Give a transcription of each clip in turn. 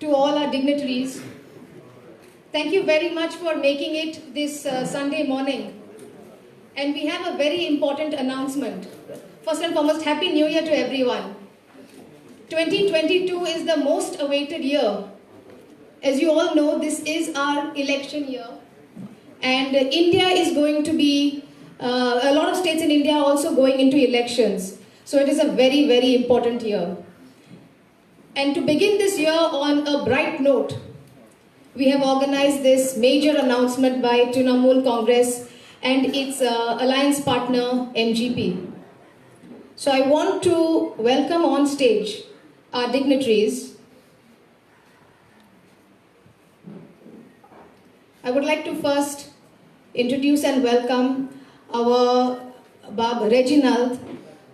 to all our dignitaries. Thank you very much for making it this Sunday morning. And we have a very important announcement. First and foremost, Happy New Year to everyone. 2022 is the most awaited year. As you all know, this is our election year. And India is going to be, a lot of states in India are also going into elections. So it is a very, very important year. And to begin this year on a bright note, we have organized this major announcement by Trinamool Congress and its alliance partner MGP. So I want to welcome on stage our dignitaries. I would like to first introduce and welcome our Bab Reginald,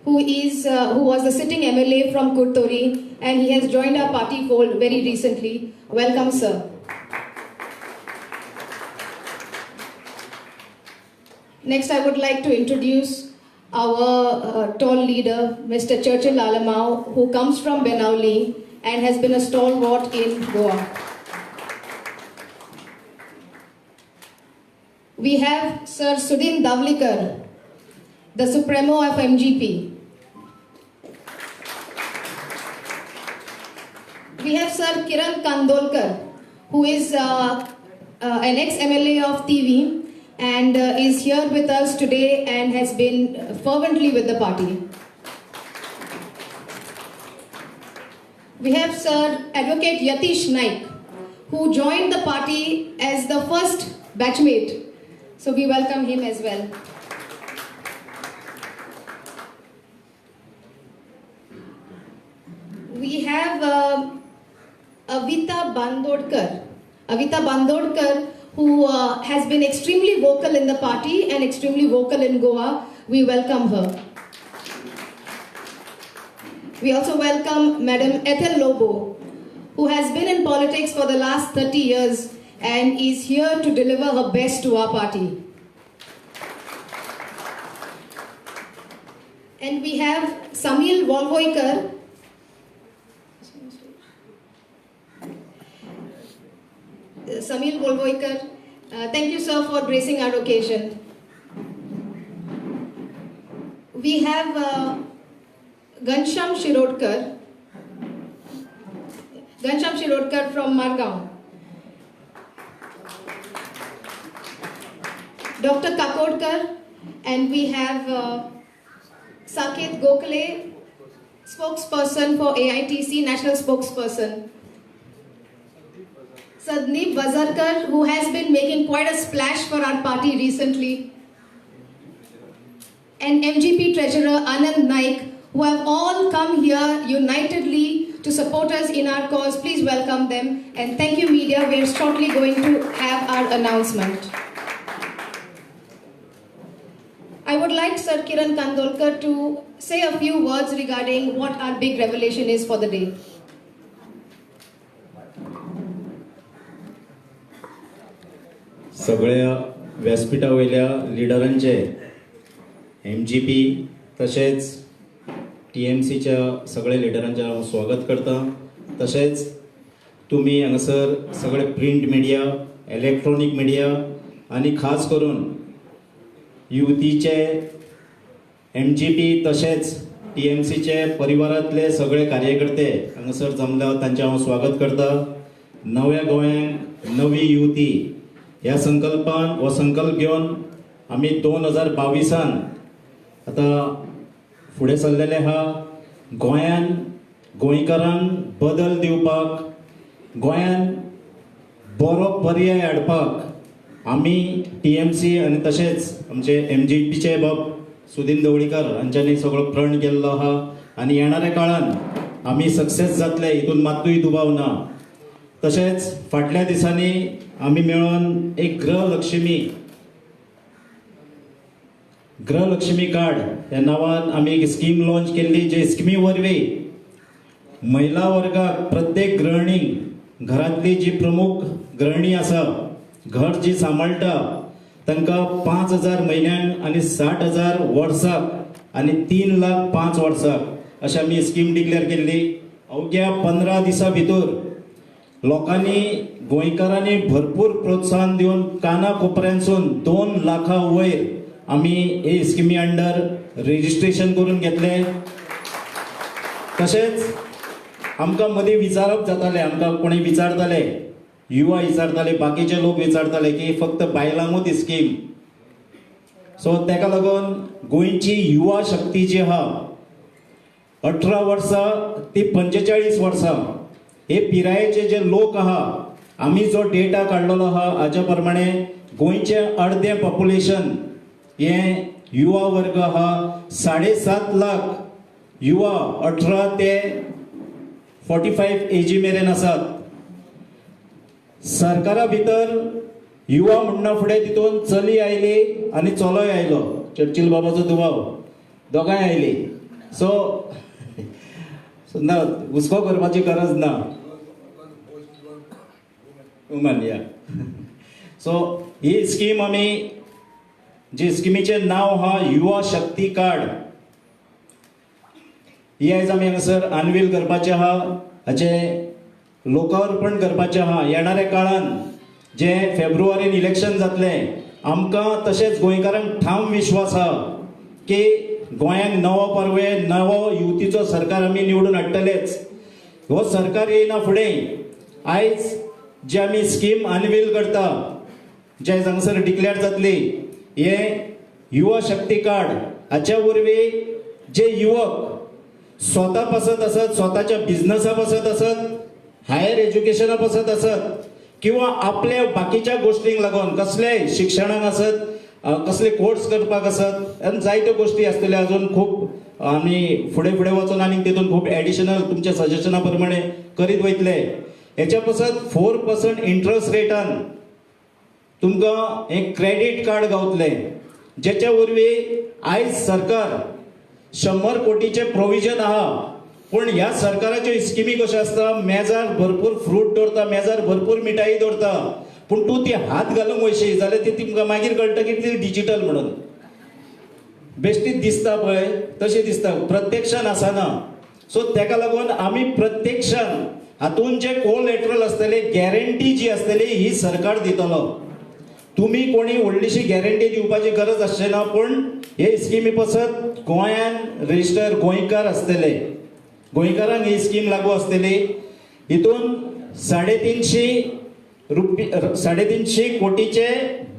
who was the sitting MLA from Kurtori, and he has joined our party fold very recently. Welcome, sir. Next, I would like to introduce our tall leader, Mr. Churchill Alamau, who comes from Benauli and has been a stalwart in Goa. We have Sir Sudhin Davlikar, the Supremo of MGP. We have Sir Kiran Kandolkar, who is an ex-MLA of TV and is here with us today and has been fervently with the party. We have Sir Advocate Yatish Naik, who joined the party as the first batchmate. So we welcome him as well. We have Avita Bandodkar. Avita Bandodkar, who has been extremely vocal in the party and extremely vocal in Goa. We welcome her. We also welcome Madam Ethel Lobo, who has been in politics for the last 30 years and is here to deliver her best to our party. And we have Samil Volvoikar. Samil Volvoikar, thank you, sir, for gracing our occasion. We have Ghansham Shirodkar. Ghansham Shirodkar from Margaon. Dr. Kakodkar, and we have Saket Gokhale, spokesperson for AITC, national spokesperson. Sadneep Bazarkar, who has been making quite a splash for our party recently. And MGP Treasurer Anand Naik, who have all come here unitedly to support us in our cause. Please welcome them. And thank you, media. We are shortly going to have our announcement. I would like Sir Kiran Kandolkar to say a few words regarding what our big revelation is for the day. सगळ्या व्यासपीठा वयल्या लिडरांचे MGP तशेंच TMCच्या सगळ्या लिडरांचे हांव स्वागत करता. तशेंच तुमी हांगासर सगळे प्रिंट मिडिया, इलेक्ट्रॉनिक मिडिया आनी खास करून युतीचे MGP तशेंच TMCचे परिवारातले सगळे कार्यकर्ते हांगासर जमल्या तांचे हांव स्वागत करता. नव्या गोंयांक नवी युती ह्या संकल्पान हो संकल्प घेवन आमी 2022 आता फुडें सरलेले आहा. गोंयान गोंयकारांक बदल दिवपाक, गोंयान बरो पर्याय हाडपाक आमी TMC आनी तशेंच आमचे MGPचे बाब सुदीन ढवळीकर हांच्यांनी सगळो प्रण केल्लो आहा आनी येणाऱ्या काळान आमी सक्सेस जातले हितून मात्तूय दुबाव ना. तशेंच फाटल्या दिसांनी आमी मेळोन एक गृहलक्ष्मी कार्ड ह्या नांवान आमी एक स्कीम लॉन्च केल्ली, जे स्किमी वरवीं महिला वर्गाक प्रत्येक गृहिणीक घरांतली जी प्रमुख गृहिणी आसा, घर जी सांबाळटा, तांकां 5,000 म्हयन्याक आनी 60,000 वर्साक आनी 3,05,000 वर्साक अशी आमी स्कीम डिक्लेअर केल्ली. अवघ्या 15 दिसां भितर लोकांनी गोंयकारांनी भरपूर प्रोत्साहन दिवन काना कोपऱ्यांसून 2 लाखा वयर आमी हे स्किमी अंडर रेजिस्ट्रेशन करून घेतले. तशेंच आमकां मदीं विचारप जातालें, आमकां कोणी विचारताले, युवा विचारताले, बाकीचे लोक विचारताले की फक्त बायलांकूच ही स्कीम. सो तेका लागून गोंयची युवा शक्ती जी आहा 18 वर्सां ती 45 वर्सां हे पिरायेचे जे लोक आहा, आमी जो डेटा काडलेलो आहा हाच्या प्रमाणे गोंयचे अर्धे पॉप्युलेशन हे युवा वर्ग आहा. 7.5 लाख युवा 18 ते 45 एजी मेरेन आसात. सरकारा भितर युवा म्हणना फुडें तितून चली आयली आनी चलोय आयलो, चर्चिल बाबाचो दुबाव दोगांय आयली. सो ना हुस्को करपाची गरज ना. वुमन या. सो ही स्कीम आमी, जी स्किमीचें नांव आहा युवा शक्ती कार्ड, ही आयज आमी हांगासर अनवील करपाचे आहा, हाचें लोकार्पण करपाचें आहा. येणाऱ्या काळान जे फेब्रुवारीन इलेक्शन जातलें, आमकां तशेंच गोंयकारांक ठाम विश्वास आहा की गोंयांक नवो पर्वे, नवो युतीचो सरकार आमी निवडून हाडटलेच. हो सरकार येयना फुडें आयज जी आमी स्कीम अनवील करता, जे हांगासर डिक्लेअर जातली, हे युवा शक्ती कार्ड, हाच्या वरवीं जे युवक स्वता पासत आसत, स्वताच्या बिझनसा पासत आसत, हायर एज्युकेशना पासत आसत, किंवा आपल्या बाकीच्या गोष्टींक लागून कसले शिक्षणाक आसत, कसले कोर्स करपाक आसत, आनी जायत्यो गोष्टी आसतल्यो अजून खूब आमी फुडें फुडें वचून आनी तितून खूब एडिशनल तुमच्या सजेशना प्रमाणे करीत वयतले. हेच्या पासत 4% इंटरेस्ट रेटान तुमकां एक क्रेडिट कार्ड गावतलें, जेच्या वरवीं आयज सरकार 100 कोटीचे प्रोविजन आहा. पूण ह्या सरकाराच्यो स्किमी कश्यो आसता, मेजार भरपूर फ्रूट दवरता, मेजार भरपूर मिठाई दवरता, पूण तूं ती हात घालूंक वयशी जाल्यार ती तुमकां मागीर कळटा की ती डिजिटल म्हणून. बेश्टीच दिसता पळय तशी दिसता, प्रत्यक्षान आसना. सो तेका लागून आमी प्रत्यक्षान हातून जे कोलेटरल आसतले, गॅरंटी जी आसतली ही सरकार दितलो. तुम्ही कोणी व्हडलीशी गॅरंटी दिवपाची गरज आसची ना, पूण हे स्किमी पासत गोंयान रेजिस्टर गोंयकार आसतले, गोंयकारांक ही स्कीम लागू आसतली. हितून 350 कोटीचे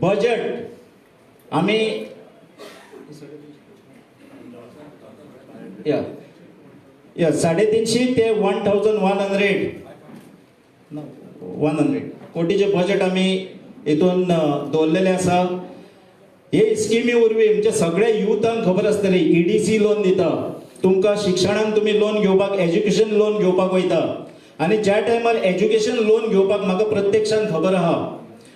बजेट आमी 350 ते 1100 कोटीचे बजेट आमी हितून दवरलेले आसा. हे स्किमी वरवीं म्हणजे सगळ्या युथांक खबर आसतली, EDC लोन दिता तुमकां, शिक्षणाक तुमी लोन घेवपाक, एज्युकेशन लोन घेवपाक वयता. आनी ज्या टायमार एज्युकेशन लोन घेवपाक म्हाका प्रत्यक्षान खबर आहा,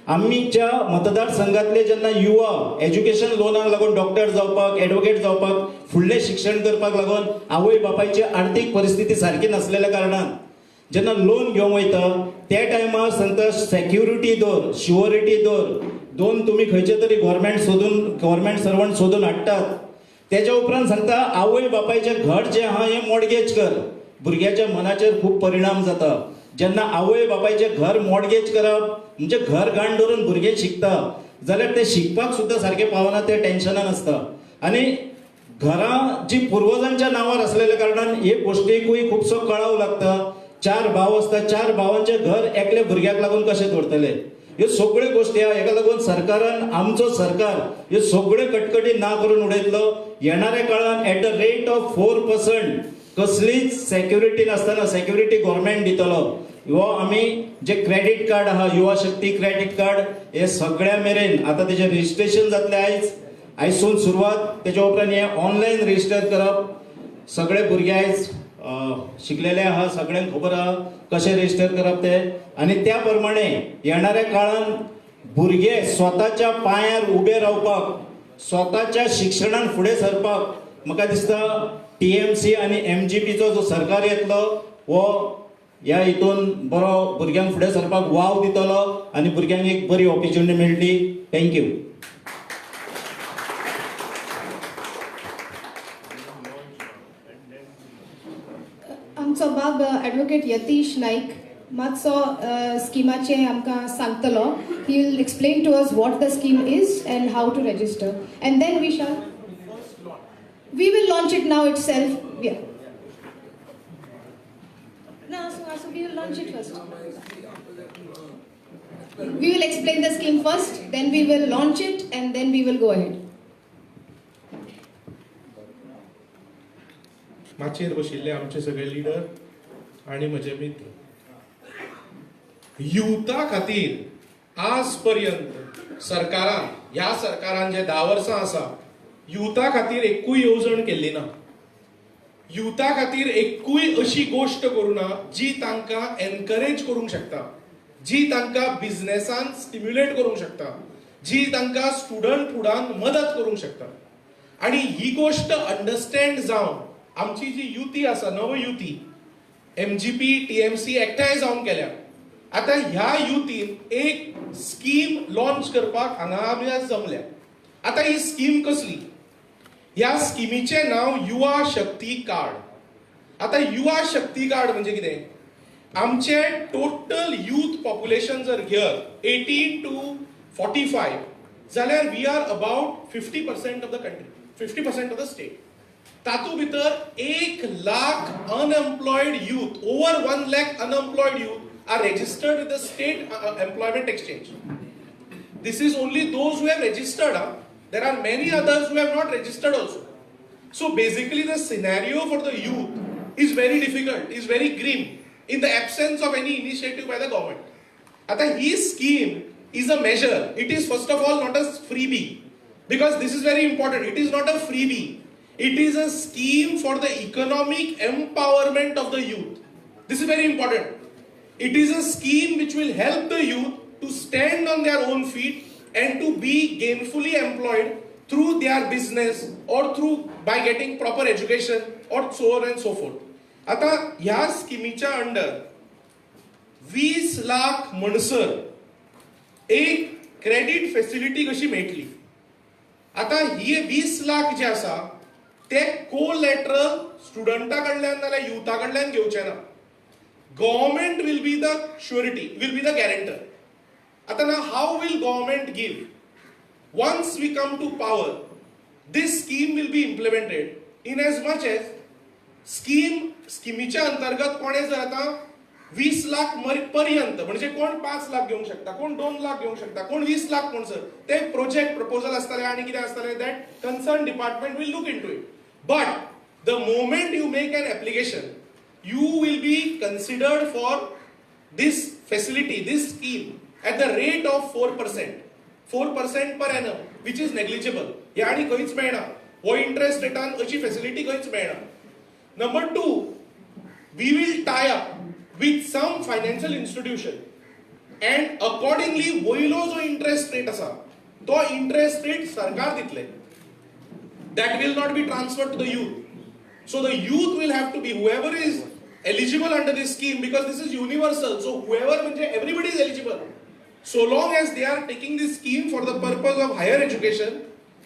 आमच्या मतदारसंघातले जेन्ना युवा एज्युकेशन लोनाक लागून डॉक्टर जावपाक, एडवोकेट जावपाक, फुडलें शिक्षण करपाक लागून आवय बापायची आर्थीक परिस्थिती सारकी नासलेल्या कारणान जेन्ना लोन घेवंक वयता त्या टायमार सांगता सेक्युरिटी दवर, शुअरिटी दवर, 2 तुमी खंयचे तरी गव्हर्मेंट सर्वंट सोदून हाडटात. त्याच्या उपरांत सांगता आवय बापायचे घर जे आहा हे मॉडगेज कर. भुरग्याच्या मनाचेर खूब परिणाम जाता. जेन्ना आवय बापायचे घर मॉडगेज करप म्हणजे घर गाण धरून भुरगे शिकता जाल्यार ते शिकपाक सुद्दां सारखे पावना, ते टेन्शनान आसता. आनी घरां जी पुर्वजांच्या नांवार असलेल्या कारणान हे गोष्टीकूय खुबसो कळाव लागता. 4 भाव आसता, 4 भावांचे घर एकल्या भुरग्याक लागून कशें दवरतले, ह्यो सगळ्यो गोष्टी आहा. हेका लागून सरकारान, आमचो सरकार ह्यो सगळ्यो कटकटी ना करून उडयतलो. येणाऱ्या काळान एट द रेट ऑफ 4% कसलीच सेक्युरिटी नासतना सेक्युरिटी गव्हर्मेंट दितलो. हो आमी जे क्रेडिट कार्ड आहा, युवा शक्ती क्रेडिट कार्ड, हे सगळ्या मेरेन आता तेजे रजिस्ट्रेशन जातले. आयसून सुरवात, तेच्या उपरांत हे ऑनलायन रजिस्टर करप. सगळे भुरगे आयज शिकलेले आहा, सगळ्यांक खबर आहा कशें रजिस्टर करप ते. आनी त्या प्रमाणे येणाऱ्या काळान भुरगे स्वताच्या पांयार उबे रावपाक, स्वताच्या शिक्षणान फुडें सरपाक म्हाका दिसता TMC आनी MGPचो जो सरकार येतलो हो ह्या हितून बरो भुरग्यांक फुडें सरपाक वाव दितलो आनी भुरग्यांक एक बरी ऑपॉर्च्युनिटी मेळटली. थँक्यू. आमचो बाब ॲडवोकेट यतीश नाईक मातसो स्किमाचे आमकां सांगतलो. He will explain to us what the scheme is and how to register. And then we will launch it now itself. Yeah. No, so we will launch it first. We will explain the scheme first, then we will launch it, and then we will go ahead. माचयेर बशिल्ले आमचे सगळे leader आणि म्हजे मित्र, युथा खातीर आज पर्यंत सरकारान ह्या सरकारान जे 10 वर्सां आसा युथा खातीर एकूय येवजण केल्ली ना. युथा खातीर एकूय अशी गोष्ट करूना जी तांकां एनकरेज करूंक शकता, जी तांकां बिझनेसान स्टिम्युलेट करूंक शकता, जी तांकां स्टुडंट फुडान मदत करूंक शकता. आणि ही गोष्ट अंडरस्टँड जावन आमची जी युती आसा, नव युती MGP TMC एकठांय जावन केल्या. आता ह्या युतीन एक स्कीम लॉन्च करपाक हांगा आमी आज जमल्या. आता ही स्कीम कसली? ह्या स्किमीचे नाव युवा शक्ती कार्ड. आता युवा शक्ती कार्ड म्हणजे कितें? आमचे टोटल यूथ पॉप्युलेशन जर घेत 18 to 45 जाल्यार we are about 50% of the country, 50% of the state. तातूंत भितर 1 lakh unemployed youth, over 1 lakh unemployed youth are registered with the state employment exchange. This is only those who have registered. There are many others who have not registered also. So basically the scenario for the youth is very difficult, is very grim in the absence of any initiative by the government. Ata his scheme is a measure. It is first of all not a freebie, because this is very important. It is not a freebie. It is a scheme for the economic empowerment of the youth. This is very important. It is a scheme which will help the youth to stand on their own feet and to be gainfully employed through their business or through by getting proper education or so on and so forth. आता ह्या स्किमीच्या under 20 lakh म्हणसर एक credit facility कशी मेळटली. आता ही 20 लाख जे आसा ते collateral स्टुडंटा कडल्यान नाल्यार युथा कडल्यान घेवचे ना. Government will be the श्युरिटी, will be the guarantor. आता ना how will government give? Once we come to power, this scheme will be implemented in as much as स्कीमीच्या अंतर्गत कोणे जर आता 20 लाख पर्यंत म्हणजे कोण 5 लाख घेऊंक शकता, कोण 2 लाख घेऊंक शकता, कोण 20 लाख कोण सर ते प्रोजेक्ट प्रपोजल असतले आणि कितें असतले that concern department will look into it. But the moment you make an application you will be considered for this facility, this scheme at the rate of 4%. 4% per annum, which is negligible. ह्या आणि खंयच मेळना. हो interest रेटान अशी facility खंयच मेळना. Number 2, we will tie up with some financial institution and accordingly वयलो जो इंटरेस्ट रेट आसा तो इंटरेस्ट रेट सरकार दितले. That will not be transferred to the youth. So the youth will have to be whoever is eligible under this scheme, because this is universal. So whoever, everybody is eligible. So long as they are taking this scheme for the purpose of higher education,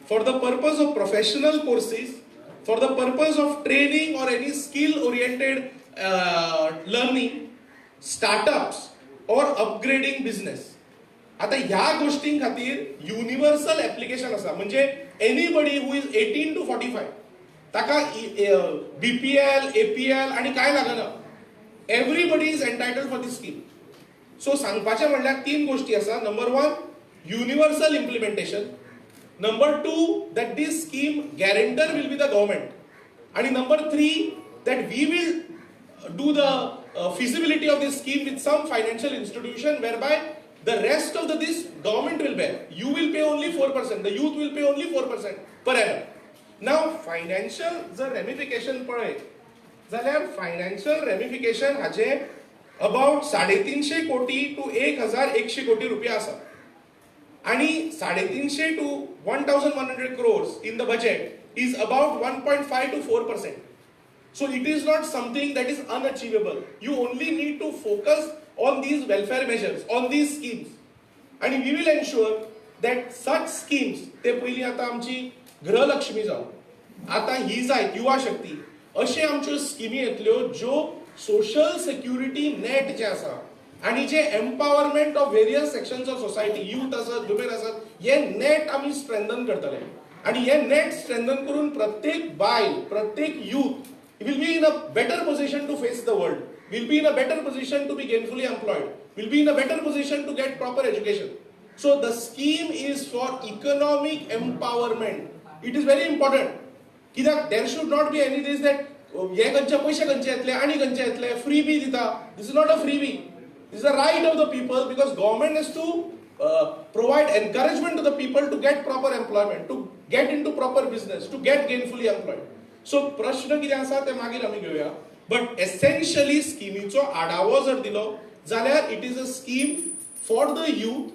for the purpose of professional courses, for the purpose of training or any skill-oriented learning, startups or upgrading business. आता ह्या गोष्टीं खातीर universal application आसा. म्हणजे anybody who is 18 to 45 ताका BPL, APL आणि काय लागना. Everybody is entitled for this scheme. So सांगपाचें म्हणल्यार 3 गोष्टी आसा. Number 1, universal implementation. Number 2, that this scheme guarantor will be the government. आणि number 3, that we will do the feasibility of this scheme with some financial institution whereby the rest of this government will bear. You will pay only 4%. The youth will pay only 4% per annum. Now financial जर ramification पळय जाल्यार financial ramification हाचे about 350 कोटी to 1100 कोटी रुपया आसा. आणि 350 to 1100 crores in the budget is about 1.5 to 4%. So it is not something that is unachievable. You only need to focus on these welfare measures, on these schemes. And we will ensure that such schemes, ते पहिली आता आमची गृहलक्ष्मी जाऊ, आता ही जायत युवा शक्ती, अशे आमच्यो स्किमी येतल्यो ज्यो सोशल सिक्युरिटी नेट जे आसा आणि जे empowerment of various sections of society, youth असत, वुमेन असत, हे नेट आम्ही स्ट्रेंथन करतले. आणि हे नेट स्ट्रेंथन करून प्रत्येक बायल, प्रत्येक youth will be in a better position to face the world, will be in a better position to be gainfully employed, will be in a better position to get proper education. So the scheme is for economic empowerment. It is very important. कित्याक there should not be any this that हे खंयचे पैसे खंयचे येतले आनी खंयचे येतले, free B दिता. This is not a freebie. This is the right of the people, because government has to provide encouragement to the people to get proper employment, to get into proper business, to get gainfully employed. So प्रश्न कितें आसा ते मागीर आमी घेवया. But essentially स्किमीचो आढावो जर दिलो जाल्यार it is a scheme for the youth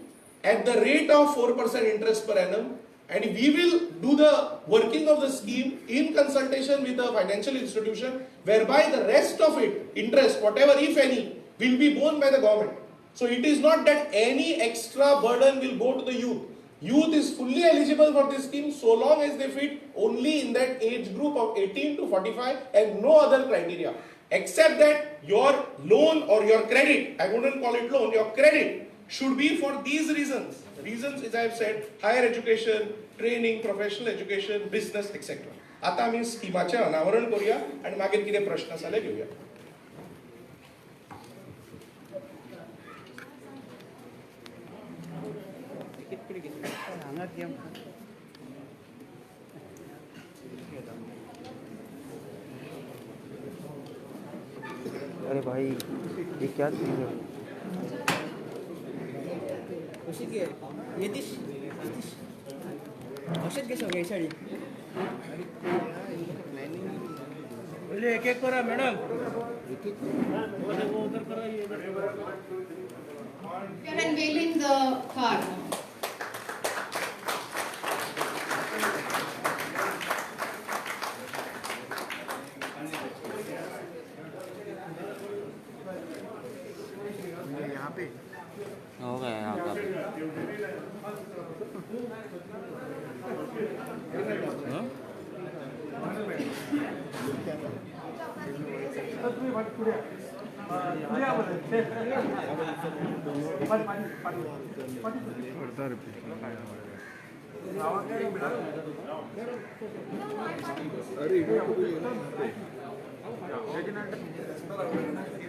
at the rate of 4% interest per annum, and we will do the working of the scheme in consultation with the financial institution, whereby the rest of it, interest, whatever if any, will be borne by the government. So it is not that any extra burden will go to the youth. Youth is fully eligible for this scheme so long as they fit only in that age group of 18 to 45 and no other criteria. Except that your loan or your credit, I wouldn't call it loan, your credit should be for these reasons. Reasons, as I have said, higher education, training, professional education, business, etc. आता आम्ही स्कीमाचे अनावरण करूया आणि मागीर कितें प्रश्न आसले घेऊया. अरे भाई ये क्या चीज़ है? येतीस अशेंच गे सगळे शाळी पहिले एक एक करा madam. We are unveiling the card now. हो गया यहाँ का.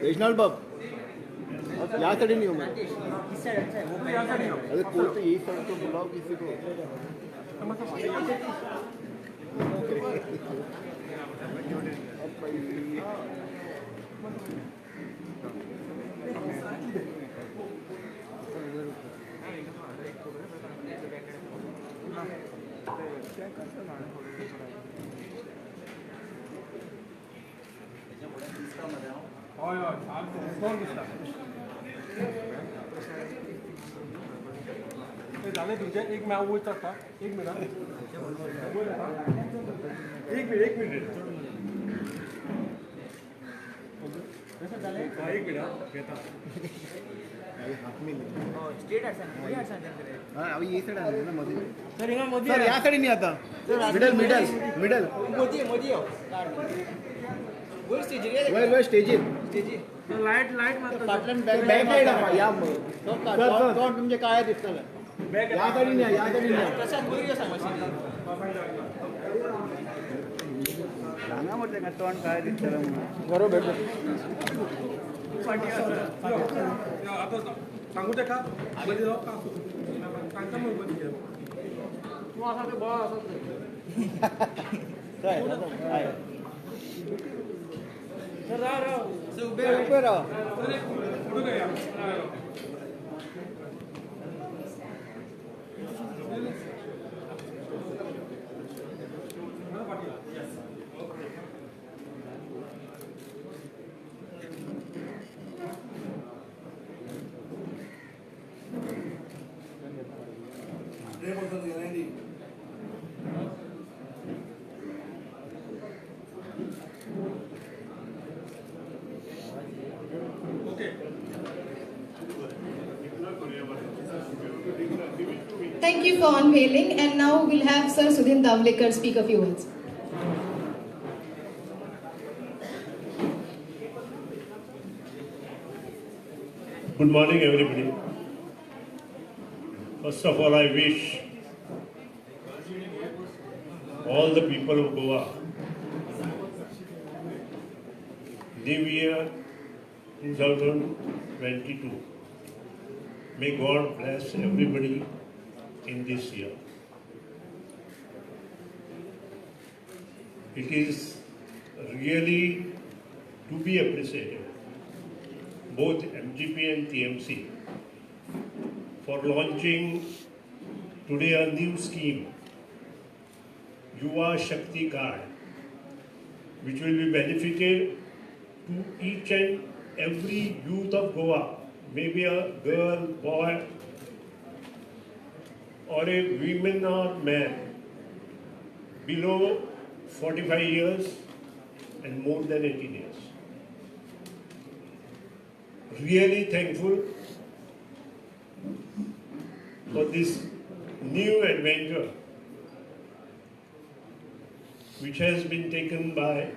रेशनल बाब यहाँ खड़ी नहीं हूँ मैं. अरे कोई तो यही सर तो बुलाओ किसी को. झाले तुझे एक मैं वो था एक मिनट एक मिनट हाँ अभी ये साइड आ रहा है ना मोदी. सर हिंगा मोदी सर यहाँ खड़ी नहीं आता. Middle middle middle. मोदी वर स्टेज रे वर स्टेज स्टेज लाईट मारतो पाटलन बॅक साइड या तो तुमचे काय दिसतलं. यहाँ खड़ी नहीं यहाँ खड़ी नहीं. प्रसाद बोलियो सांग सांगा म्हटलं का तोंड काय दिसतलं बरोबर. आता सांगू दे का मध्ये जाऊ का सांगता मग मध्ये तू असा ते बॉल असा काय सर राव उभे राहा. कुठं काय Thank you for unveiling, and now we'll have Sir Sudhin Davlekar speak a few words. Good morning, everybody. First of all, I wish all the people of Goa New Year 2022. May God bless everybody in this year. It is really to be appreciated, both MGP and TMC, for launching today a new scheme, Yuva Shakti Card, which will be benefited to each and every youth of Goa, maybe a girl, boy, or a woman or man below 45 years and more than 18 years. Really thankful for this new adventure which has been taken by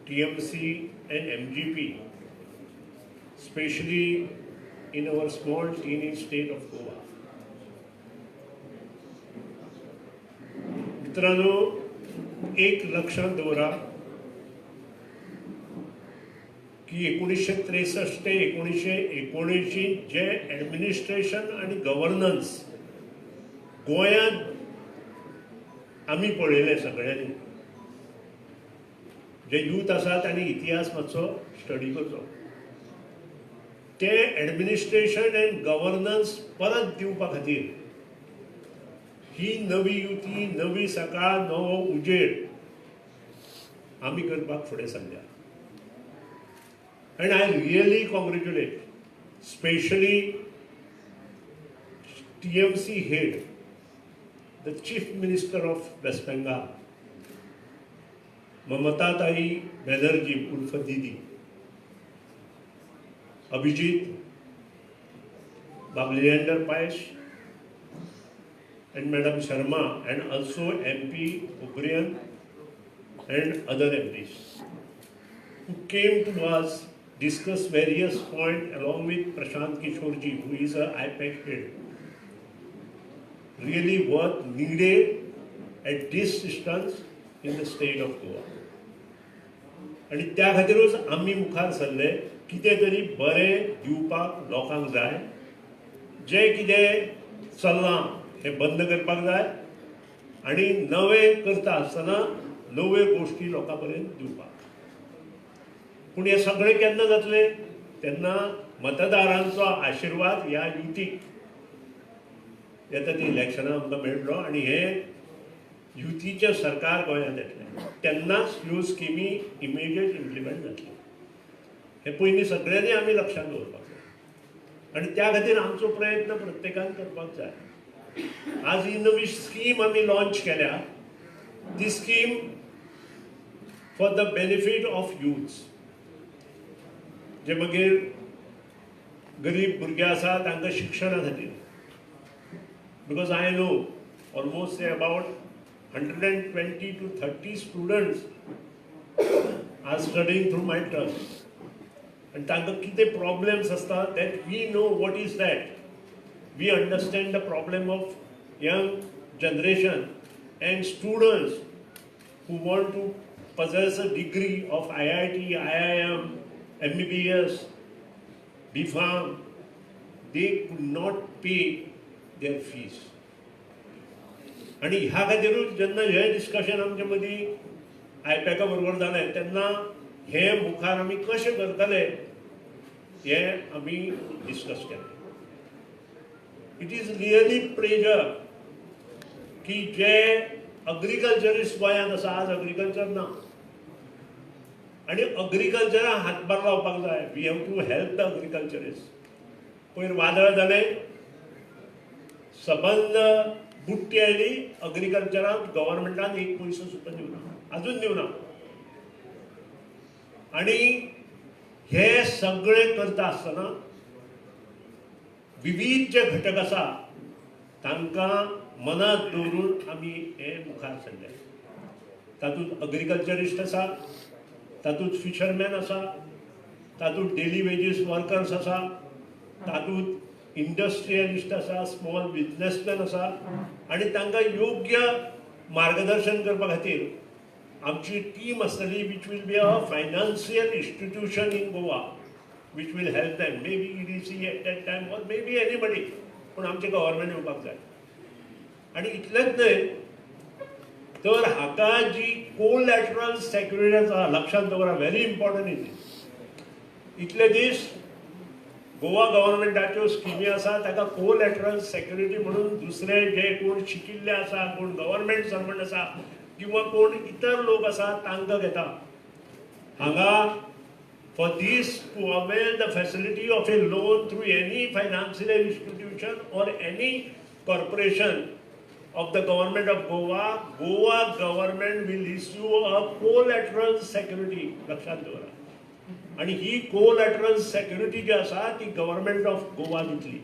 TMC and MGP, especially in our small teeny state of Goa. मित्रांनो, एक लक्षात दवरा की 1963 ते 1979 जे administration आणि governance गोंयांत आमी पळयले सगळ्यांनी, जे यूथ आसा तांणी इतिहास मातसो स्टडी करचो. ते ऍडमिनिस्ट्रेशन अँड गव्हर्नन्स परत दिवपा खातीर ही नवी युती, नवी सकाळ, नवो उजेड आमी करपाक फुडें सरल्या. And I really congratulate, especially TMC head, the Chief Minister of West Bengal, Mamata Tai Banerjee Ulf Didi, Abhijit, Bableander Payesh, and Madam Sharma, and also MP O'Brien and other MPs, who came to us, discuss various points along with Prashant Kishorji, who is a IPAC head. Really work needed at this distance in the state of Goa. आणि त्या खातीरूच आमी मुखार सरले, कितें तरी बरें दिवपाक लोकांक जाय. जे कितें चल्लां हें बंद करपाक जाय आणि नवें करता आसतना नव्यो गोश्टी लोकां पर्यंत दिवपाक. पूण हे सगळें केन्ना जातले? तेन्ना मतदारांचो आशिर्वाद ह्या युतीक येता ती इलेक्शनां आमकां मेळटलो आणि हे युतीचें सरकार गोंयांत येतलें. तेन्नाच ह्यो स्किमी इमिजिएट इम्प्लिमेंट जातल्यो. हे पयलीं सगळ्यांनी आमी लक्षांत दवरपाक जाय आनी त्या खातीर आमचो प्रयत्न प्रत्येकान करपाक जाय. आज ही नवी स्कीम आमी लॉन्च केल्या. ती scheme for the benefit of youths, जे मागीर गरीब भुरगे आसा तांकां शिक्षणा खातीर. Because I know almost say about 120 to 30 students are studying through my trust. And तांकां कितें प्रॉब्लेम्स आसता that we know what is that. We understand the problem of young generation and students who want to possess a degree of IIT, IIM, MBBS, BPharm. They could not pay their fees. आणि ह्या खातीरूच जेन्ना हे discussion आमचे मदीं आयपॅका बरोबर जालें तेन्ना हे मुखार आमी कशें करतले हें आमी डिस्कस केलें. इट इज रियली प्लेजर की जे अग्रिकल्चरिस्ट गोंयांत आसा, आज अग्रिकल्चर ना आनी अग्रिकल्चराक हातभार लावपाक जाय. We have to help the agriculturist. पयर वादळ जालें, सबंद बुट्टी आयली, अग्रिकल्चराक गव्हर्मेंटान एक पयसो सुद्दां दिवना, अजून दिवना. आनी हे सगळें करता आसतना विविध जे घटक आसा तांकां मनात दवरून आमी हे मुखार सरले. तातूंत अग्रिकल्चरिस्ट आसा, तातूंत फिशरमॅन आसा, तातूंत डेली वेजीस वर्कर्स आसा, तातूंत इंडस्ट्रियलिस्ट आसा, स्मॉल बिझनेसमॅन आसा आनी तांकां योग्य मार्गदर्शन करपा खातीर आमची टीम आसतली which will be a financial institution in Goa which will help them, maybe EDC at that time or maybe anybody, पूण आमचें गव्हर्मेंट येवपाक जाय. आनी इतलेंच न्हय तर हाका जी कोलॅटरल सेक्युरिटी आसा, लक्षांत दवरा, व्हेरी इम्पॉर्टंट इतले दीस गोवा गव्हर्मेंटाच्यो स्किमी आसा ताका कोलॅटरल सेक्युरिटी म्हणून दुसरे जे कोण शिकिल्ले आसा, कोण गव्हर्मेंट सर्वंट आसा किंवा कोण इतर लोक आसा तांकां घेता. हांगा for this to avail the facility of a loan through any financial institution or any corporation of the government of Goa, Goa government will issue a collateral security. लक्षात दवरा. आणि ही कोलॅटरल सेक्युरिटी जी आसा ती गव्हर्मेंट ऑफ गोवा दितली.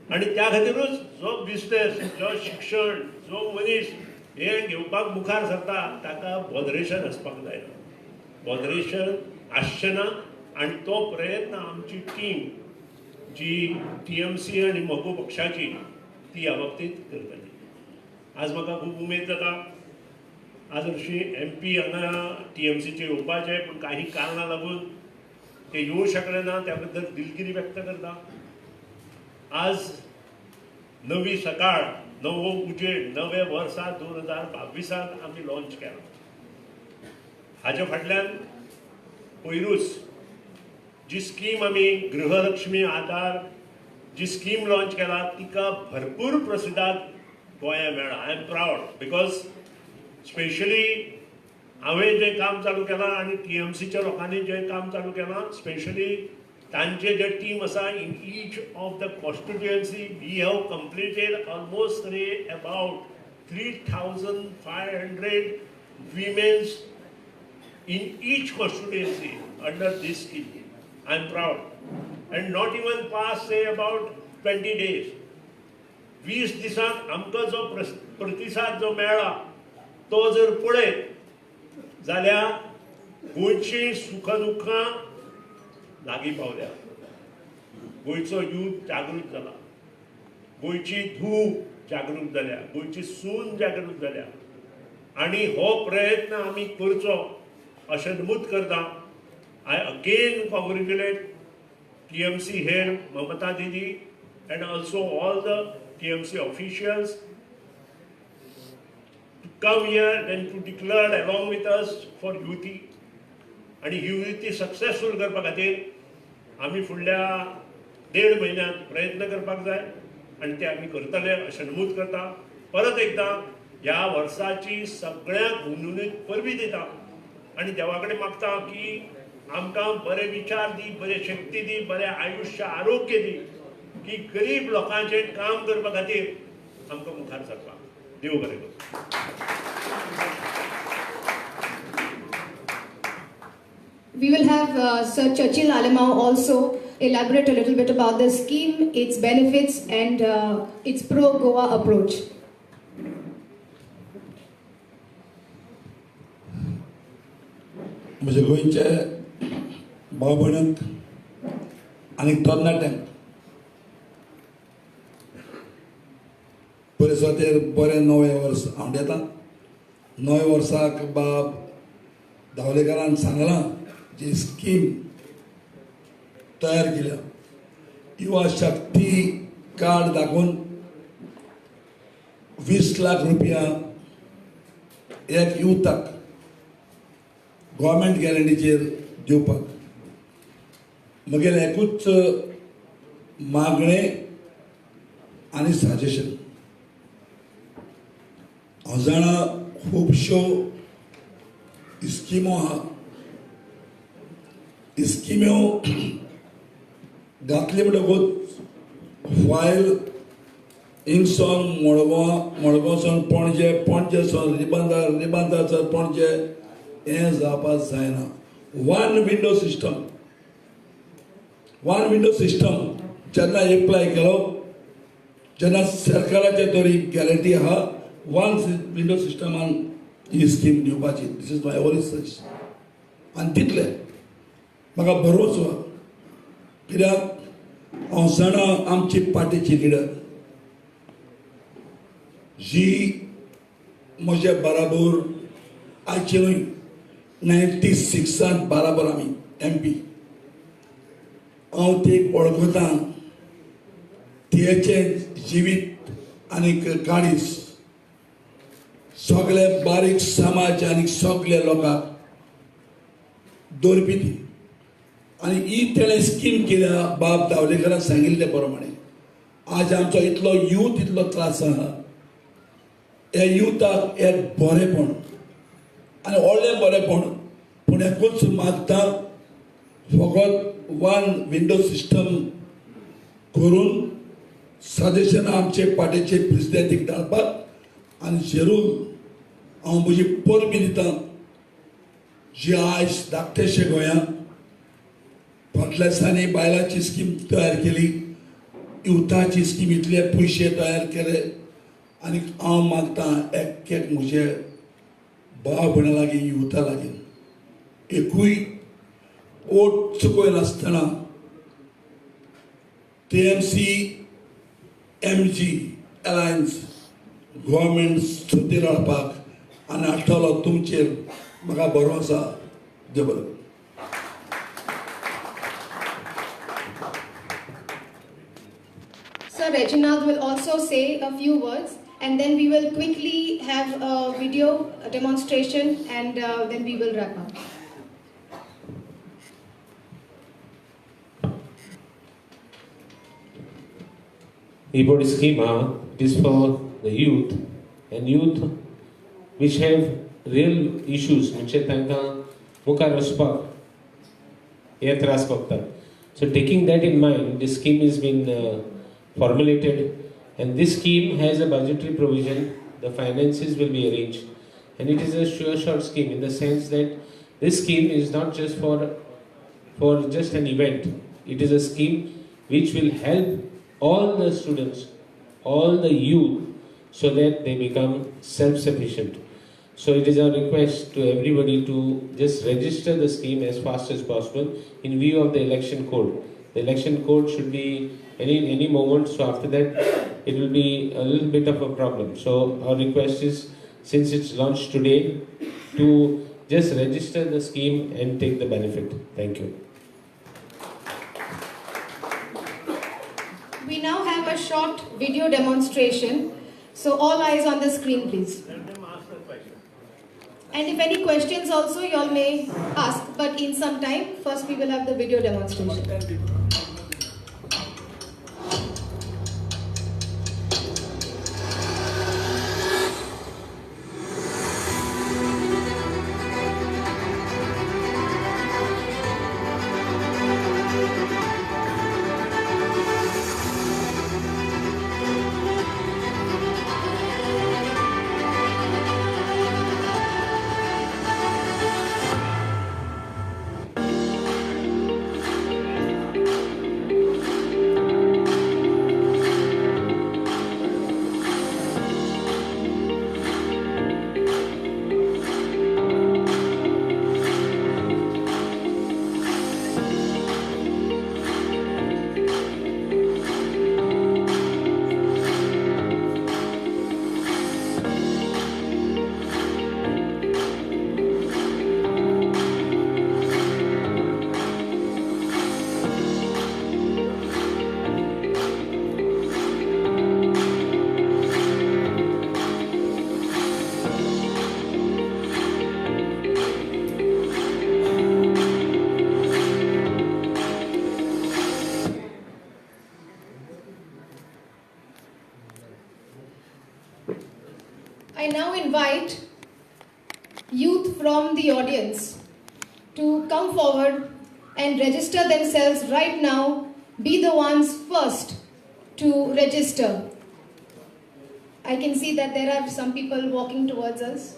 आणि त्या खातीरूच जो बिझनेस, जो शिक्षण, जो मनीस हे घेवपाक मुखार सरता ताका बोदरेशन आसपाक जायना. बोदरेशन आसचें ना. आनी तो प्रयत्न आमची टीम जी TMC आनी मगो पक्षाची ती ह्या बाबतींत करतली. आज म्हाका खूब उमेद जाता. आज हरशीं MP हांगा TMCचे येवपाचे, पूण काही कारणां लागून ते येवं शकले ना, त्या बद्दल दिलगिरी व्यक्त करता. आज नवी सकाळ, नवो उजेड, नवे वर्सा 2022 आमी लॉन्च केला. हाचे फाटल्यान पयरूच जी स्कीम आमी गृहलक्ष्मी आधार जी स्कीम लॉन्च केला तिका भरपूर प्रतिसाद गोंया मेळ्ळा. I am proud because specially हांवें जें काम चालू केलां आनी TMCच्या लोकांनी जें काम चालू केलां, स्पेशली तांचे जे टीम आसा in each of the constituency we have completed almost about 3,500 womens in each constituency under this scheme. I am proud. And not even past say about 20 days. 20 दिसांक आमकां जो प्रतिसाद जो मेळ्ळा तो जर पळयत जाल्यार गोंयची सुखदुखां लागीं पावल्या. गोंयचो यूथ जागृत जाला. गोंयची धूव जागृत जाल्या. गोंयची सून जागृत जाल्या. आनी हो प्रयत्न आमी करचो अशें नमूद करता. आय अगेन कॉंग्रेच्युलेट TMC हेड, ममता दीदी, and also all the TMC officials to come here and to declare along with us for युती. आणि ही युती सक्सेसफूल करपा खातीर आमी फुडल्या 1.5 म्हयन्यांत प्रयत्न करपाक जाय आनी ते आमी करतले अशें नमूद करता. परत एकदां ह्या वर्साची सगळ्यांक हुनहुनीत परबीं दिता आनी देवा कडेन मागता की आमकां बरे विचार दी, बरे शक्ती दी, बरें आयुश्य आरोग्य दी, की गरीब लोकांचें काम करपा खातीर आमकां मुखार सरपाक. देव बरें करूं. We will have Sir Churchill Alamau also elaborate a little bit about the scheme, its benefits and its pro-Goa approach. म्हज्या गोंयचे भाव भयणांक आनी तरणाट्यांक बरे सुवातेर बरें नवें वर्स हांव दितां. नव्या वर्साक बाब धावलेकारान सांगलां जी स्कीम तयार केल्या, युवा शक्ती कार्ड दाखोवन 20 लाख रुपया एक युथाक गव्हर्मेंट गॅरंटीचेर दिवपाक. म्हगेलें एकूच मागणें आनी सजेशन. हांव जाणा खुबश्यो स्किमो आहा. स्किम्यो घातली म्हणटकूच फायल हिंगसून मडगांवसून पणजे, पणजेसून रिबांदारसून पणजे हें जावपाक जायना. वन विंडो सिस्टम जेन्ना एप्लाय केलो, जेन्ना सरकाराचे तरी गॅरंटी आहा वन विंडो सिस्टमान ही स्कीम दिवपाची. This is my only suggestion. आनी तितलें म्हाका बरोवचो कित्याक हांव जाणा आमची पार्टीची लिडर जी म्हज्या बराबर आयचे 96 बराबर आमी MP हांव ते वळखता तेचे जिवीत आनीक काळीज सगळे बारीक समाज आनी सगळे लोकांक दवरपी ती आनी ही तेणें स्कीम केल्या बाब दावलेकरान सांगिल्ले प्रमाणे आज आमचो इतलो यूथ इतलो त्रास आहा ह्या युथाक एक बरेपण आनी व्हडलें बरेपण पूण एकूच मागता फकत वन विंडो सिस्टम करून सदस्यांना आमचे पार्टीचे प्रेसिडेंटीक धाडपाक आनी जरूर हांव म्हजी परबी दितां जी आयज धाकटेशे गोंयांत फाटल्या दिसांनी बायलांची स्कीम तयार केली युथाची स्कीम इतले पयशे तयार केले आनी हांव मागतां एक एक म्हजे भाव भयणां लागीं युथा लागीं एकूय वोट चुकोय नासतना TMC MG अलायन्स गव्हर्मेंट सुद्दां हाडपाक आनी हाडटलो तुमचेर म्हाका भरवंसो आसा देव बरें करूं. Sir Reginald will also say a few words, and then we will quickly have a video demonstration, and then we will wrap up. E-board scheme is for the youth, and youth which have real issues, म्हणजे तांकां मुखार वचपाक हे त्रास भोगतात. So taking that in mind, this scheme has been formulated, and this scheme has a budgetary provision. The finances will be arranged, and it is a sure shot scheme in the sense that this scheme is not just for just an event. It is a scheme which will help all the students, all the youth, so that they become self-sufficient. So it is our request to everybody to just register the scheme as fast as possible in view of the election code. The election code should be any moment, so after that it will be a little bit of a problem. So our request is, since it's launched today, to just register the scheme and take the benefit. Thank you. We now have a short video demonstration, so all eyes on the screen please. And if any questions also you all may ask, but in some time. First we will have the video demonstration. I now invite youth from the audience to come forward and register themselves right now. Be the ones first to register. I can see that there are some people walking towards us.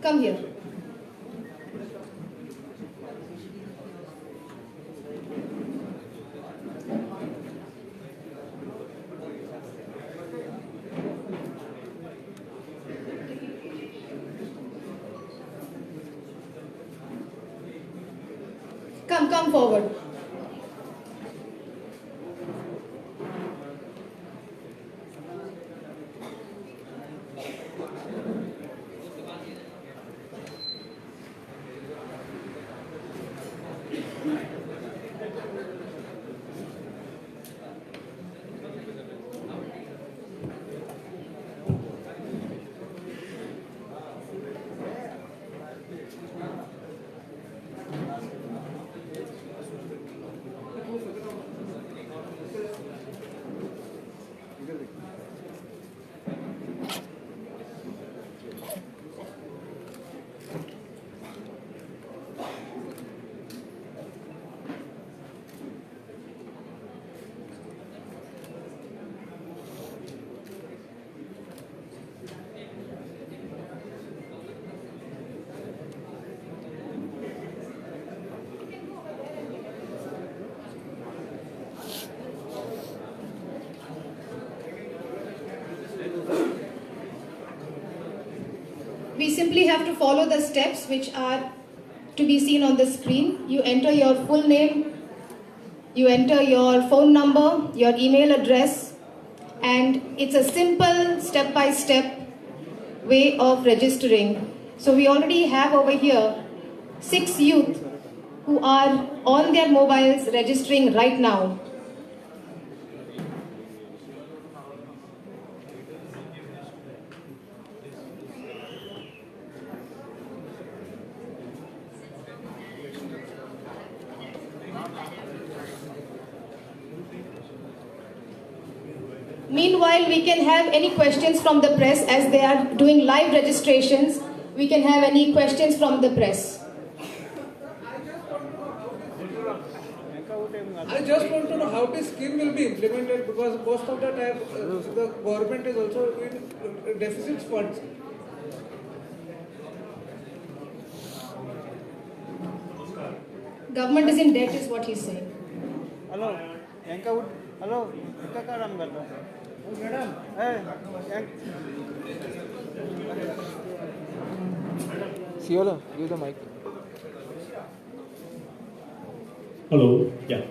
Come here. Come forward. We simply have to follow the steps which are to be seen on the screen. You enter your full name, you enter your phone number, your email address, and it's a simple step-by-step way of registering. So we already have over here 6 youth who are on their mobiles registering right now. Meanwhile, we can have any questions from the press as they are doing live registrations. We can have any questions from the press. I just want to know how this scheme will be implemented, because most of the time the government is also in deficit funds. Government is in debt is what he's saying. Hello यांका उठ hello इतका काय काम करता madam Siola, give the mic. Hello. Yeah.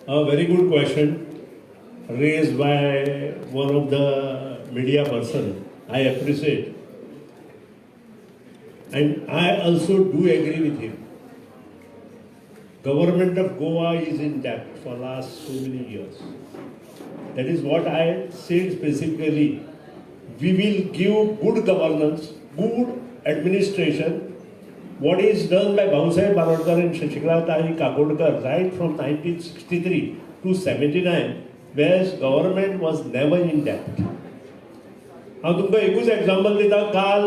A very good question raised by one of the media person. I appreciate. And I also do agree with him. Government of Goa is in debt for last so many years. That is what I said specifically. We will give good governance, good administration. What is done by Bhausaheb Barodkar and Shashikala Tari Kakodkar right from 1963 to 79, whereas government was never in debt. हांव तुमकां एकूच example दिता. काल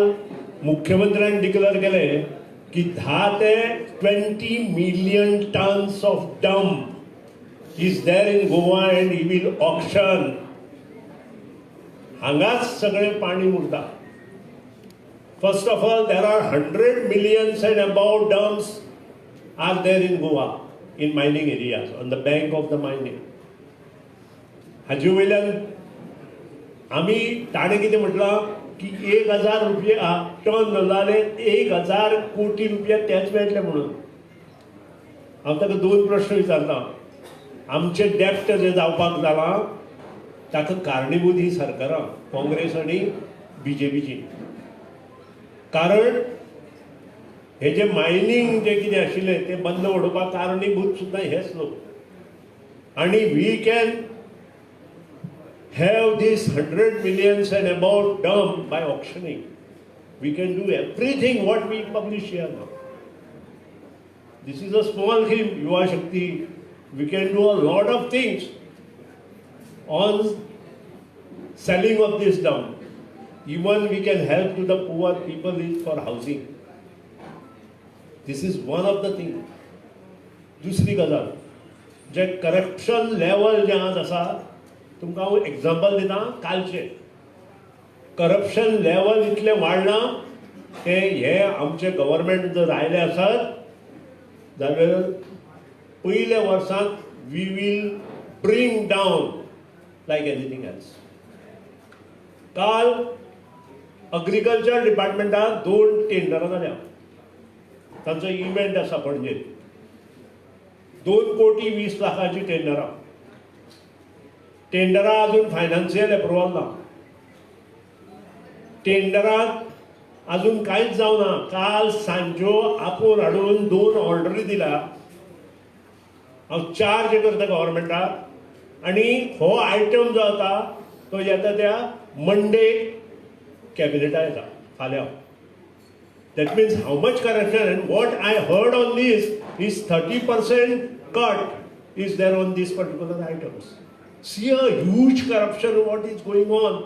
मुख्यमंत्र्यान declare केलें की 10 ते 20 million tons of dump is there in Goa and he will auction. हांगाच सगळें पाणी उरता. First of all, there are 100 millions and above dumps are there in Goa, in mining areas, on the bank of the mining. हाजे वयल्यान आमी ताणें कितें म्हटलां की 1000 रुपया टन जाले 1000 कोटी रुपया तेच मेळटले म्हणून. हांव ताका 2 प्रश्न विचारता. आमचे डेप्ट जे जावपाक जालां ताका कारणीभूत ही सरकारां काँग्रेस आनी बीजेपीची. कारण हे जे मायनिंग जे कितें आशिल्लें तें बंद उडोवपाक कारणीभूत सुद्दां हेच लोक. आनी we can have this 100 millions and above dump by auctioning. We can do everything what we publish here now. This is a small thing, Yuva Shakti. We can do a lot of things on selling of this dump. Even we can help to the poor people for housing. This is one of the things. दुसरी गजाल जे corruption level जे आज आसा तुमकां हांव example दिता. कालचे corruption level इतलें वाडलां की हे आमचे गव्हर्मेंट जर आयले आसत जाल्यार पयल्या वर्सांत we will bring down like anything else. काल अग्रिकल्चर डिपार्टमेंटाक 2 टेंडरां जाल्या. तांचो इव्हेंट आसा पणजेंत 2,20,00,000 टेंडरां अजून फायनान्शियल अप्रुवल ना. टेंडराक अजून कांयच जावना. काल सांजो आपूण हाडून 2 ऑर्डरी दिल्या. हांव चार्ज करता गव्हर्मेंटाक आनी हो आयटम जो आसा तो येता त्या मंडे कॅबिनेटाक येता फाल्यां. That means how much corruption, and what I heard on this is 30% cut is there on these particular items. See a huge corruption what is going on.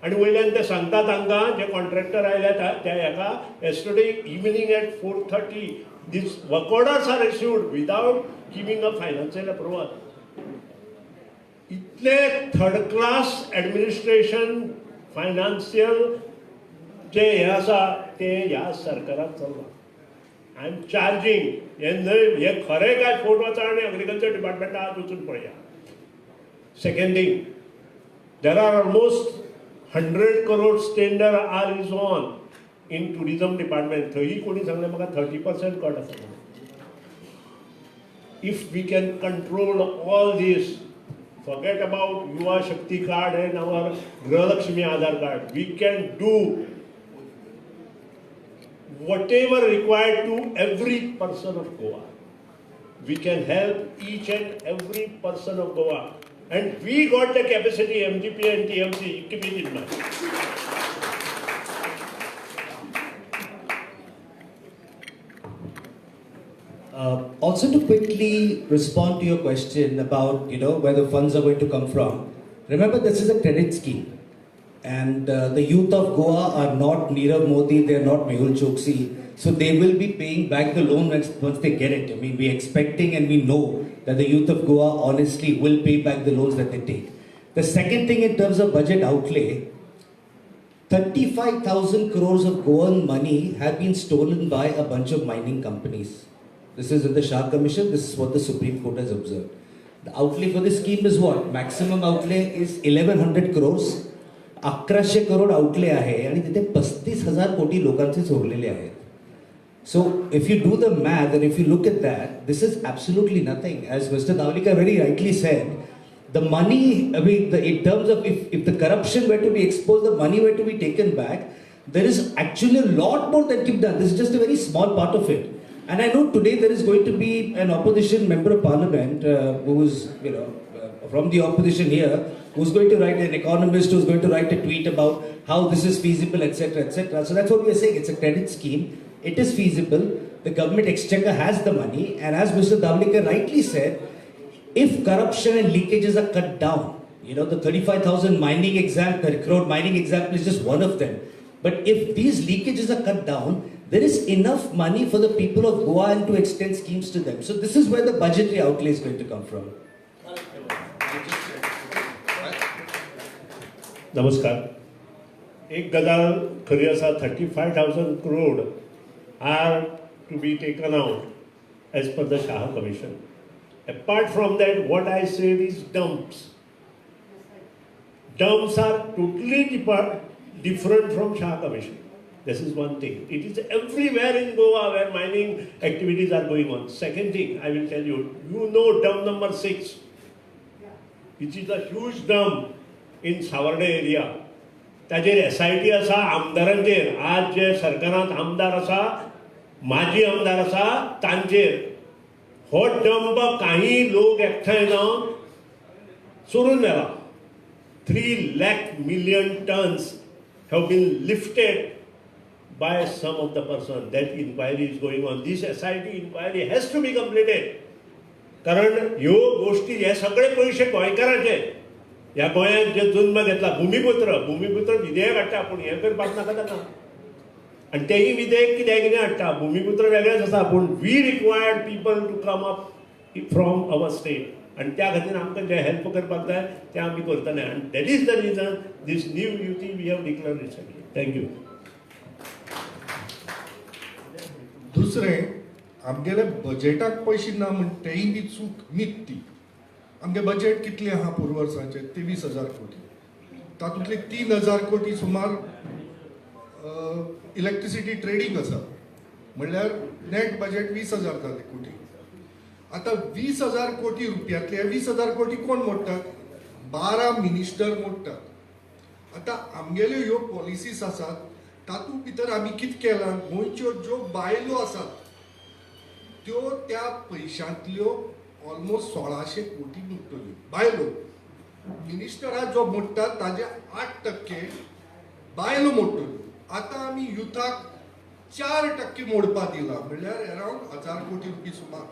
आणि वयल्यान ते सांगतात हांगा जे कॉन्ट्रॅक्टर आयले त्या हेका yesterday evening at 4:30 these work orders are issued without giving a financial approval. इतले third class administration financial जे हे आसा ते ह्या सरकाराक चलना. आय एम चार्जिंग हे खरें काय फोट वचा आनी एग्रीकल्चर डिपार्टमेंटाक वचून पळया. Second thing, there are almost 100 crores tender are is on in tourism department. थंयी कोणी सांगलें म्हाका 30% कट आसा. If we can control all these, forget about Yuva Shakti card and our Grahakshmi Aadhaar card. We can do whatever required to every person of Goa. We can help each and every person of Goa. And we got the capacity, MGP and TMC, keep it in mind. Also, to quickly respond to your question about where the funds are going to come from, remember this is a credit scheme, and the youth of Goa are not Nirav Modi, they are not Mehul Choksi, so they will be paying back the loan once they get it. I mean, we are expecting and we know that the youth of Goa honestly will pay back the loans that they take. The second thing, in terms of budget outlay, 35,000 crores of Goan money have been stolen by a bunch of mining companies. This is in the Shah Commission, this is what the Supreme Court has observed. The outlay for this scheme is what? Maximum outlay is 1100 crores. 1100 crore outlay आहे आणि तिथे 35,000 कोटी लोकांचे चोरलेले आहेत. So if you do the math and if you look at that, this is absolutely nothing. As Mr. Davlikar very rightly said, the money, I mean, in terms of if the corruption were to be exposed, the money were to be taken back, there is actually a lot more that can be done. This is just a very small part of it. And I know today there is going to be an opposition member of parliament who is, from the opposition here, who's going to write, an economist who's going to write a tweet about how this is feasible, etc., etc. So that's what we are saying. It's a credit scheme. It is feasible. The government exchequer has the money. And as Mr. Davlikar rightly said, if corruption and leakages are cut down, the 35,000 crore mining example is just one of them. But if these leakages are cut down, there is enough money for the people of Goa and to extend schemes to them. So this is where the budgetary outlay is going to come from. नमस्कार. एक गजाल खरी आसा, 35,000 crore are to be taken out as per the Shah Commission. Apart from that, what I said is dumps. Dumps are totally different from Shah Commission. This is one thing. It is everywhere in Goa where mining activities are going on. Second thing, I will tell you, dump number 6, which is a huge dump in Savarde area. ताजेर SIT आसा आमदारांचेर. आज जे सरकारांत आमदार आसा, माजी आमदार आसा, तांचेर हो डंप काही लोक एकठांय जावन चोरून व्हेला. 3 lakh million tons have been lifted by some of the person. That inquiry is going on. This SIT inquiry has to be completed. कारण ह्यो गोष्टी हे सगळे पैसे गोंयकारांचे. ह्या गोंयांत जे जन्म घेतला भूमिपुत्र विधेयक हाडटा, पूण हें करपाक नाका ताका. आनी तेही विधेयक कितें हाडटा, भूमिपुत्र वेगळेच आसा, पूण we required people to come up from our state. आनी त्या खातीर आमकां जे हेल्प करपाक जाय तें आमी करतले. आनी that is the reason this new युती we have declared recently. Thank you. दुसरें, आमगेले बजेटाक पयशे ना म्हण तेय बी चूक ती. आमगे बजेट कितले आहा पूर्व वर्साचे? 23,000 कोटी. तातूंतले 3,000 कोटी सुमार इलेक्ट्रिसिटी ट्रेडिंग आसा, म्हणल्यार नेट बजेट 20,000 कोटी. आता 20,000 कोटी रुपयांतले 20,000 कोटी कोण मोडटात? 12 मिनिस्टर मोडटात. आता आमगेल्यो ह्यो पॉलिसीज आसात तातूंत भितर आमी कितें केलां, गोंयच्यो ज्यो बायलो आसात त्यो त्या पयशांतल्यो ऑलमोस्ट 1600 कोटी मोडटल्यो बायलो. मिनिस्टरां जो मोडटात ताजे 8% बायलो मोडटल्यो. आता आमी युथाक 4% मोडपा दिला, म्हणल्यार अरावंड 1000 कोटी रुपये सुमार.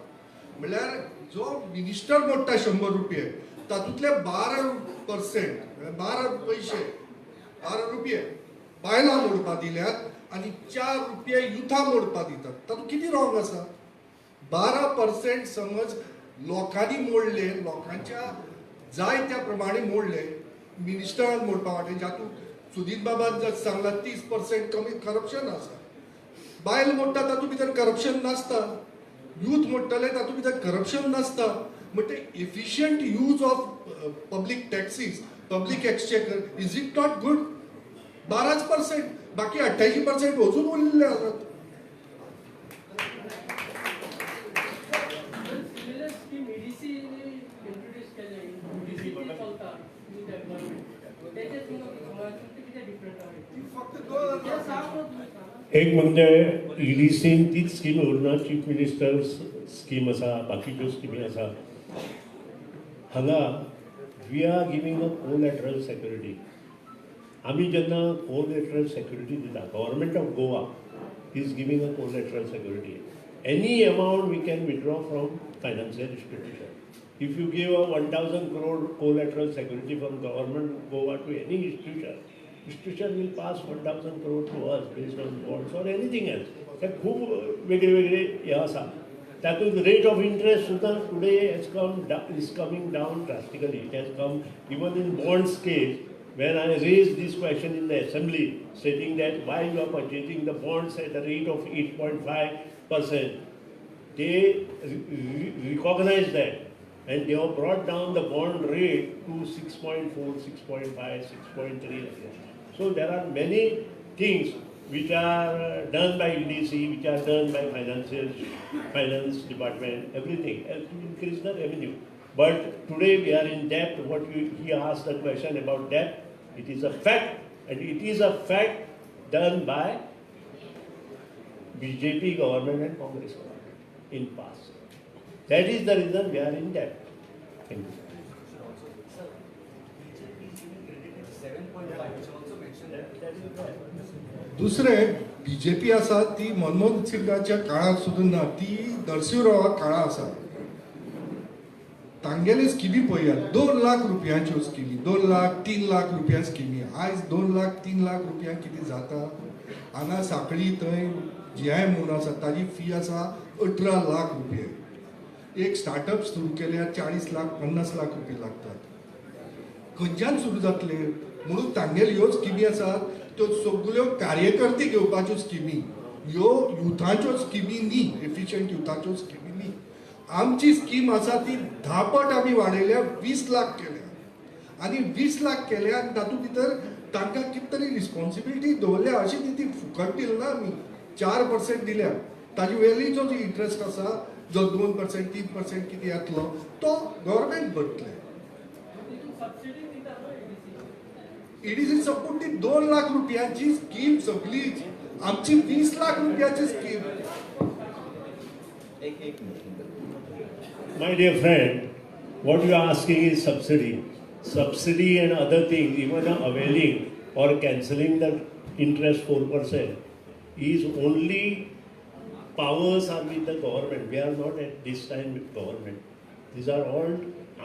म्हणल्यार जो मिनिस्टर मोडटा 100 रुपये तातूंतले 12% 12 पैसे 12 रुपये बायलां मोडपा दिल्यात आनी 4 रुपये युथा मोडपा दितात. तातूंत कितें रॉंग आसा? 12% समज लोकांनी मोडले, लोकांच्या जाय त्या प्रमाणे मोडले, मिनिस्टरान मोडपा वाटे जातूंत सुदीन बाबान जर सांगला 30% कमी करप्शन आसा. बायल मोडटा तातूंत भितर करप्शन नासता, यूथ मोडटले तातूंत भितर करप्शन नासता. म्हणजे efficient use of public taxes, public exchequer, is it not good? 12% बाकी 88% अजून उरलेले आसात. एक म्हणजे ईडीसीन तीच स्कीम उरना, चीफ मिनिस्टर स्कीम आसा, बाकीच्यो स्किमी आसा. हांगा we are giving a collateral security. आमी जेन्ना कोलॅटरल सेक्युरिटी दिता, government of Goa is giving a collateral security. Any amount we can withdraw from financial institution. If you give a 1,000 crore collateral security from government of Goa to any institution will pass 1,000 crore to us based on bonds or anything else. ते खूप वेगळे वेगळे हे आसा. तातूंत rate of interest सुद्दां today is coming down drastically. It has come even in bonds case. When I raised this question in the assembly, stating that why you are purchasing the bonds at a rate of 8.5%, they recognize that. And they have brought down the bond rate to 6.4, 6.5, 6.3. So there are many things which are done by EDC, which are done by finance department, everything else to increase the revenue. But today we are in debt. He asked the question about debt. It is a fact, and it is a fact done by BJP government and Congress government in past. That is the reason we are in debt. Thank you. दुसरे BJP आसा ती मनमोहन सिंगाच्या काळात सुद्धा ना, ती नरसिंहरावा काळा आसा. तांगेले स्किमी पळयात, 2 लाख रुपयांच्यो स्किमी, 2 लाख 3 लाख रुपया स्किमी. आयज 2 लाख 3 लाख रुपया कितें जाता? हांगा सांखळी थंय GI म्हणून आसा, ताजी फी आसा 18 लाख रुपये. एक स्टार्टअप सुरू केल्यार 40 लाख 50 लाख रुपये लागतात. खंयच्यान सुरू जातले? म्हणून तांगेल्यो ह्यो स्किमी आसात त्यो सगळ्यो कार्यकर्ते घेवपाच्यो स्किमी, ह्यो युथाच्यो स्किमी न्ही, एफिशियंट युथाच्यो स्किमी न्ही. आमची स्कीम आसा ती 10 पट आमी वाडयल्या, 20 लाख केल्या. आनी 20 लाख केल्या आनी तातूंत भितर तांकां कितें तरी रिस्पॉन्सिबिलिटी दवरल्या. अशी न्ही ती फुकट दिली ना आमी, 4% दिल्या. ताजे वेलीचो जो इंट्रस्ट आसा जो 2% 3% कितें येतलो तो गव्हर्मेंट भरतले. EDC सपोर्ट ती 2 लाख रुपयांची स्कीम सगळीच. आमची 20 लाख रुपयाची scheme. My dear friend, what you are asking is subsidy. Subsidy and other things, even availing or cancelling the interest 4% is only powers are with the government. We are not at this time with government. These are all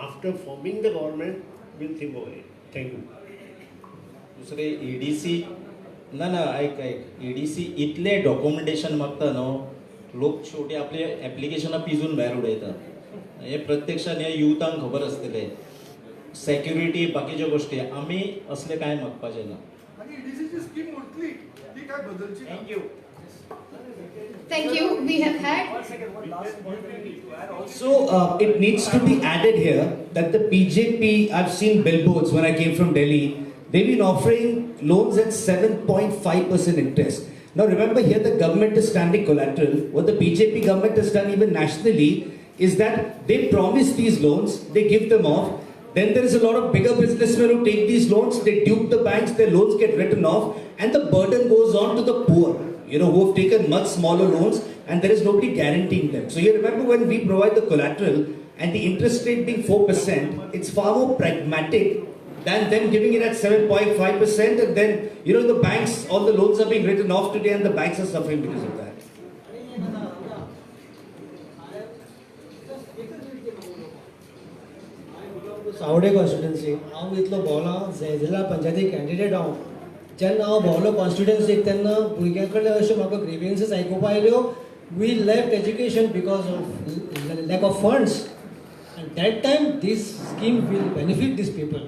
after forming the government, we'll think over it. Thank you. दुसरे EDC ना ऐक EDC इतले documentation मागता न्हू, लोक शेवटी आपले एप्लिकेशनां pigeon भायर उडयतात. हे प्रत्यक्षान हे युथांक खबर आसतले. सेक्युरिटी बाकीच्यो गोष्टी आमी असले कांय मागपाचे ना. आणि EDC ची स्कीम उरतली, ती काय बदलची ना. Thank you. Thank you. We have had. So it needs to be added here that the BJP, I've seen billboards when I came from Delhi, they've been offering loans at 7.5% interest. Now remember here the government is standing collateral. What the BJP government has done even nationally is that they promise these loans, they give them off. Then there is a lot of bigger businessmen who take these loans, they dupe the banks, their loans get written off, and the burden goes on to the poor, who have taken much smaller loans, and there is nobody guaranteeing them. So you remember when we provide the collateral and the interest rate being 4%, it's far more pragmatic than them giving it at 7.5%, and then, the banks, all the loans are being written off today, and the banks are suffering because of that. Sawade constituency हांव इतलो भोवला जिल्हा पंचायती candidate हांव जेन्ना हांव भोवलो कॉन्स्टिट्युन्सीक तेन्ना भुरग्यां कडल्यान अश्यो म्हाका ग्रिव्हन्सीस आयकुपा आयल्यो we left education because of lack of funds and that time this scheme will benefit this people